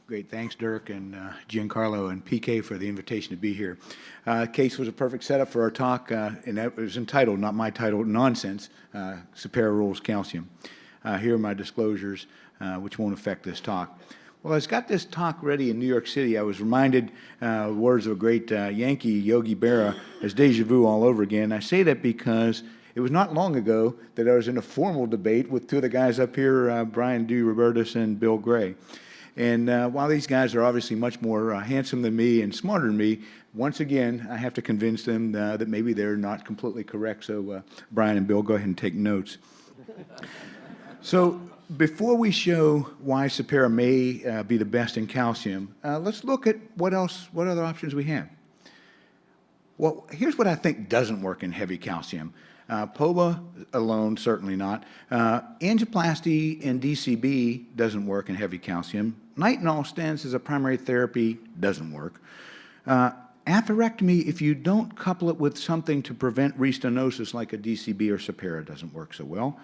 Great. Thanks, Dirk and Giancarlo and PK for the invitation to be here. Case was a perfect setup for our talk, and that was entitled, not my title, Nonsense, Supera Rules Calcium. Here are my disclosures, which won't affect this talk. Well, I got this talk ready in New York City. I was reminded words of a great Yankee, Yogi Berra, as deja vu all over again. I say that because it was not long ago that I was in a formal debate with two of the guys up here, Brian D. Robertus and Bill Gray. And while these guys are obviously much more handsome than me and smarter than me, once again, I have to convince them that maybe they're not completely correct. So Brian and Bill, go ahead and take notes. So before we show why Supera may be the best in calcium, let's look at what other options we have. Well, here's what I think doesn't work in heavy calcium. POBA alone, certainly not. Angioplasty and DCB doesn't work in heavy calcium. Nitinol stents as a primary therapy doesn't work. Atherectomy, if you don't couple it with something to prevent restenosis like a DCB or Supera, doesn't work so well.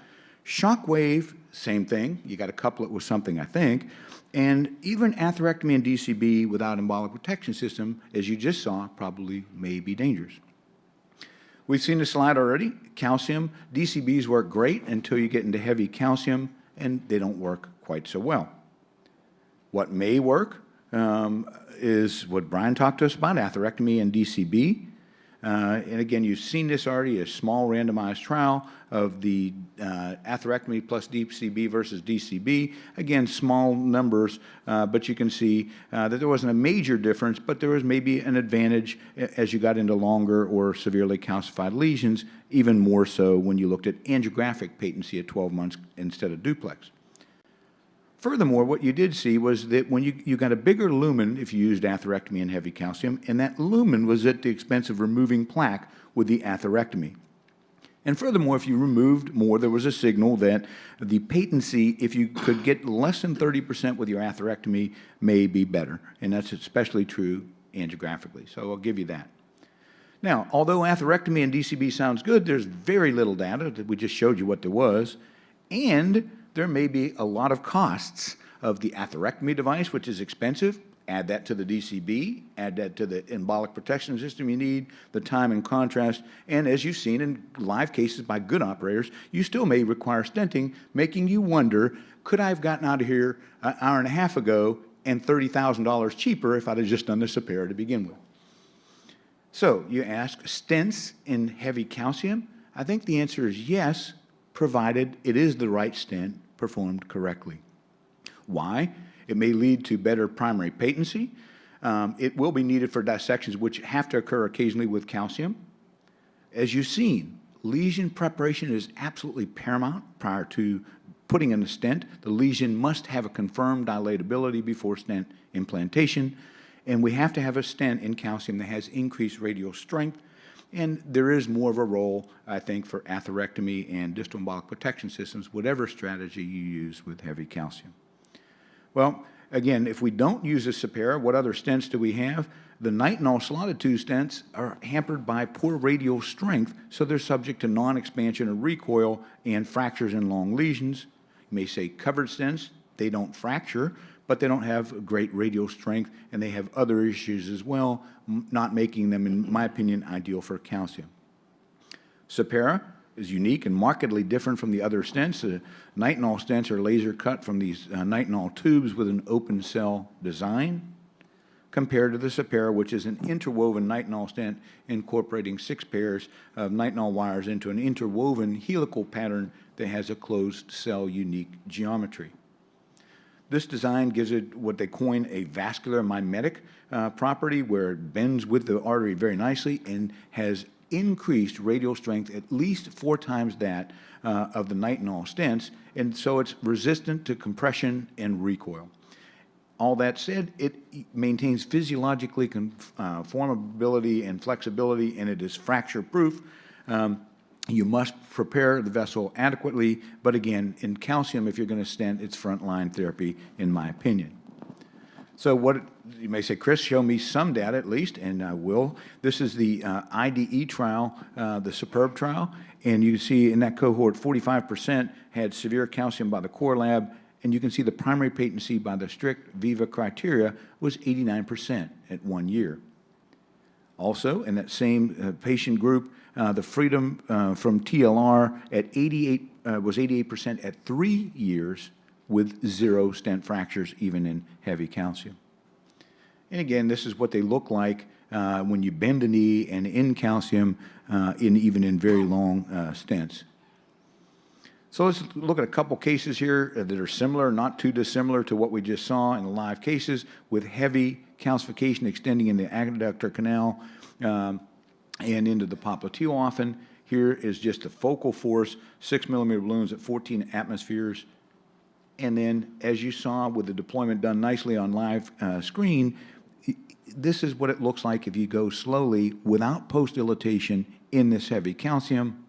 Shockwave, same thing. You got to couple it with something, I think. And even atherectomy and DCB without embolic protection system, as you just saw, probably may be dangerous. We've seen the slide already. Calcium, DCBs work great until you get into heavy calcium, and they don't work quite so well. What may work is what Brian talked to us about, atherectomy and DCB. And again, you've seen this already, a small randomized trial of the atherectomy plus DCB versus DCB. Again, small numbers, but you can see that there wasn't a major difference, but there was maybe an advantage as you got into longer or severely calcified lesions, even more so when you looked at angiographic patency at 12 months instead of duplex. Furthermore, what you did see was that when you got a bigger lumen if you used atherectomy and heavy calcium, and that lumen was at the expense of removing plaque with the atherectomy. And furthermore, if you removed more, there was a signal that the patency, if you could get less than 30% with your atherectomy, may be better. And that's especially true angiographically. So I'll give you that. Now, although atherectomy and DCB sounds good, there's very little data. That we just showed you what there was. And there may be a lot of costs of the atherectomy device, which is expensive. Add that to the DCB, add that to the embolic protection system you need, the time and contrast, and as you've seen in live cases by good operators, you still may require stenting, making you wonder, could I have gotten out of here an hour and a half ago and $30,000 cheaper if I'd have just done the Supera to begin with? So you ask, stents in heavy calcium? I think the answer is yes, provided it is the right stent performed correctly. Why? It may lead to better primary patency. It will be needed for dissections which have to occur occasionally with calcium. As you've seen, lesion preparation is absolutely paramount prior to putting in a stent. The lesion must have a confirmed dilatability before stent implantation, and we have to have a stent in calcium that has increased radial strength. And there is more of a role, I think, for atherectomy and distal embolic protection systems, whatever strategy you use with heavy calcium. Well, again, if we don't use a Supera, what other stents do we have? The nitinol slotted tube stents are hampered by poor radial strength, so they're subject to non-expansion of recoil and fractures in long lesions. You may say covered stents, they don't fracture, but they don't have great radial strength, and they have other issues as well, not making them, in my opinion, ideal for calcium. Supera is unique and markedly different from the other stents. The nitinol stents are laser cut from these nitinol tubes with an open cell design, compared to the Supera, which is an interwoven nitinol stent incorporating 6 pairs of nitinol wires into an interwoven helical pattern that has a closed cell unique geometry. This design gives it what they coin a vascular mimetic property, where it bends with the artery very nicely and has increased radial strength at least 4 times that of the nitinol stents, and so it's resistant to compression and recoil. All that said, it maintains physiologically conformability and flexibility, and it is fracture-proof. You must prepare the vessel adequately, but again, in calcium, if you're going to stent, it's frontline therapy, in my opinion. So what, you may say, Chris, show me some data at least, and I will. This is the IDE trial, the Superb trial, and you see in that cohort, 45% had severe calcium by the core lab, And you can see the primary patency by the strict Viva criteria was 89% at 1 year. Also, in that same patient group, the freedom from TLR at 88 was 88% at 3 years with 0 stent fractures, even in heavy calcium. And again, this is what they look like when you bend the knee and in calcium, even in very long stents. So let's look at a couple cases here that are similar, not too dissimilar to what we just saw in the live cases, with heavy calcification extending in the adductor canal and into the popliteal often. Here is just the focal force, 6 millimeter balloons at 14 atmospheres. And then, as you saw with the deployment done nicely on live screen, this is what it looks like if you go slowly without post-dilatation in this heavy calcium.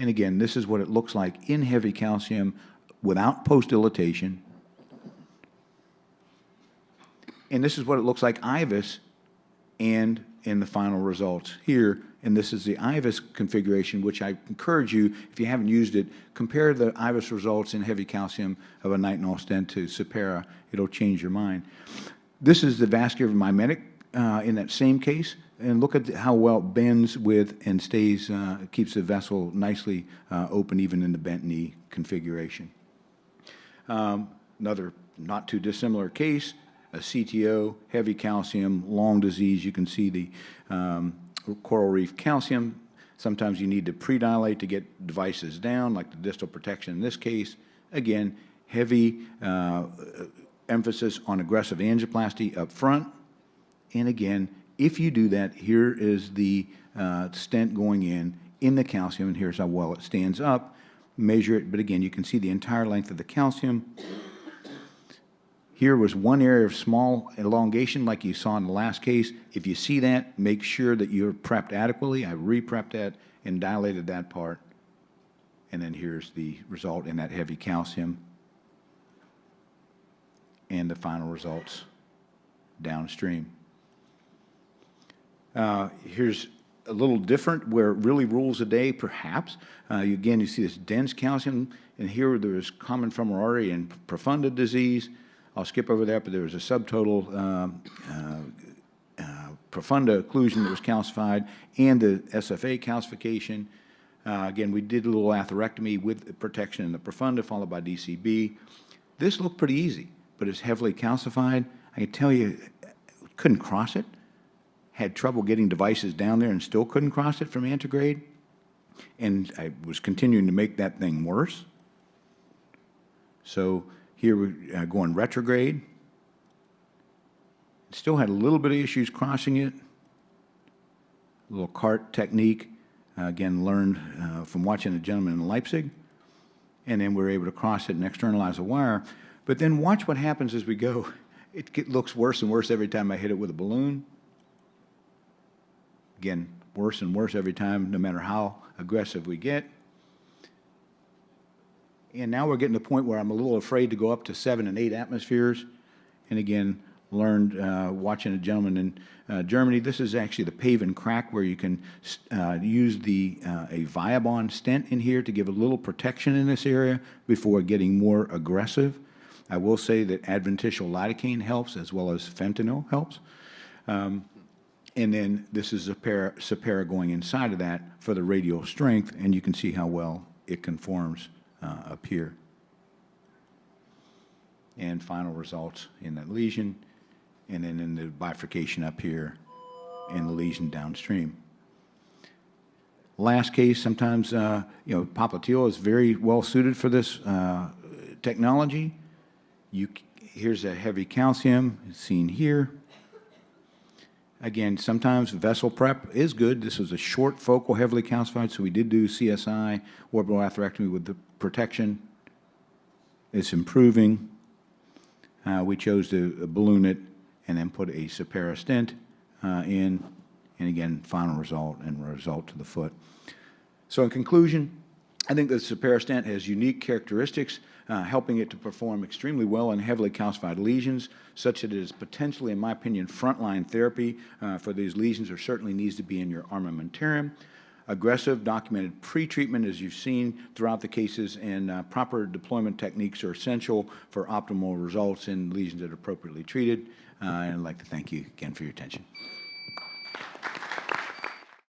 And again, this is what it looks like in heavy calcium without post-dilatation. And this is what it looks like IVUS and in the final results here. And this is the IVUS configuration, which I encourage you, if you haven't used it, compare the IVUS results in heavy calcium of a nitinol stent to Supera. It'll change your mind. This is the vascular mimetic in that same case. And look at how well it bends with and stays, keeps the vessel nicely open even in the bent knee configuration. Another not too dissimilar case, a CTO, heavy calcium, long disease. You can see the coral reef calcium. Sometimes you need to predilate to get devices down, like the distal protection in this case. Again, heavy emphasis on aggressive angioplasty up front. And again, if you do that, here is the stent going in the calcium, and here's how well it stands up. Measure it, but again, you can see the entire length of the calcium. Here was one area of small elongation like you saw in the last case. If you see that, make sure that you're prepped adequately. I re-prepped that and dilated that part. And then here's the result in that heavy calcium and the final results downstream. Here's a little different where it really rules the day, perhaps. Again, you see this dense calcium, and here there is common femoral artery and profunda disease. I'll skip over that, but there was a subtotal profunda occlusion that was calcified and the SFA calcification. Again, we did a little atherectomy with protection in the profunda, followed by DCB. This looked pretty easy, but it's heavily calcified. I can tell you, couldn't cross it. Had trouble getting devices down there and still couldn't cross it from antegrade. And I was continuing to make that thing worse. So here we're going retrograde. Still had a little bit of issues crossing it. A little cart technique, again, learned from watching a gentleman in Leipzig. And then we were able to cross it and externalize a wire. But then watch what happens as we go. It looks worse and worse every time I hit it with a balloon. Again, worse and worse every time, no matter how aggressive we get. And now we're getting to the point where I'm a little afraid to go up to 7 and 8 atmospheres. And again, learned watching a gentleman in Germany. This is actually the pave and crack where you can use a Viabond stent in here to give a little protection in this area before getting more aggressive. I will say that adventitial lidocaine helps as well as fentanyl helps. And then this is Supera going inside of that for the radial strength, and you can see how well it conforms up here. And final results in that lesion, and then in the bifurcation up here and the lesion downstream. Last case, sometimes, popliteal is very well suited for this technology. Here's a heavy calcium seen here. Again, sometimes vessel prep is good. This was a short focal, heavily calcified, so we did do CSI, orbital atherectomy with the protection. It's improving. We chose to balloon it and then put a Supera stent in, and again, final result and result to the foot. So in conclusion, I think the Supera stent has unique characteristics, helping it to perform extremely well in heavily calcified lesions, such that it is potentially, in my opinion, frontline therapy for these lesions, or certainly needs to be in your armamentarium. aggressive, documented pre-treatment, as you've seen throughout the cases, and proper deployment techniques are essential for optimal results in lesions that are appropriately treated. And I'd like to thank you again for your attention.